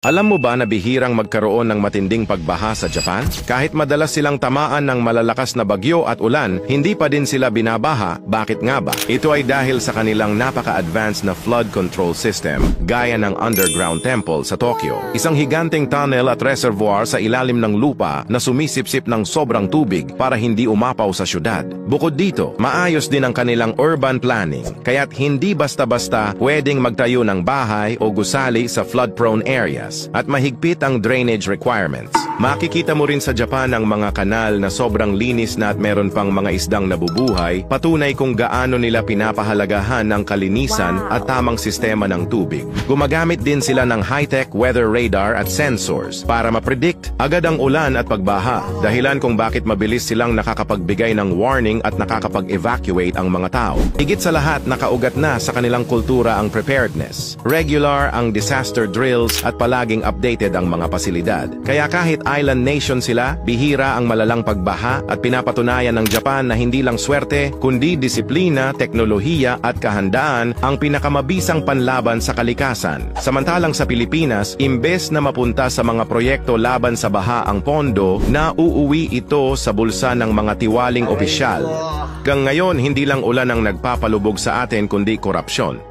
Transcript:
Alam mo ba na bihirang magkaroon ng matinding pagbaha sa Japan? Kahit madalas silang tamaan ng malalakas na bagyo at ulan, hindi pa din sila binabaha. Bakit nga ba? Ito ay dahil sa kanilang napaka-advanced na flood control system, gaya ng underground temple sa Tokyo. Isang higanteng tunnel at reservoir sa ilalim ng lupa na sumisipsip ng sobrang tubig para hindi umapaw sa syudad. Bukod dito, maayos din ang kanilang urban planning, kaya't hindi basta-basta pwedeng magtayo ng bahay o gusali sa flood-prone areas. At mahigpit ang drainage requirements. Makikita mo rin sa Japan ang mga kanal na sobrang linis na at meron pang mga isdang nabubuhay, patunay kung gaano nila pinapahalagahan ang kalinisan at tamang sistema ng tubig. Gumagamit din sila ng high-tech weather radar at sensors para ma-predict agad ang ulan at pagbaha, dahilan kung bakit mabilis silang nakakapagbigay ng warning at nakakapag-evacuate ang mga tao. Higit sa lahat, nakaugat na sa kanilang kultura ang preparedness. Regular ang disaster drills at laging updated ang mga pasilidad. Kaya kahit island nation sila, bihira ang malalang pagbaha at pinapatunayan ng Japan na hindi lang swerte, kundi disiplina, teknolohiya at kahandaan ang pinakamabisang panlaban sa kalikasan. Samantalang sa Pilipinas, imbes na mapunta sa mga proyekto laban sa baha ang pondo, nauuwi ito sa bulsa ng mga tiwaling opisyal. Hanggang ngayon, hindi lang ulan ang nagpapalubog sa atin kundi korupsyon.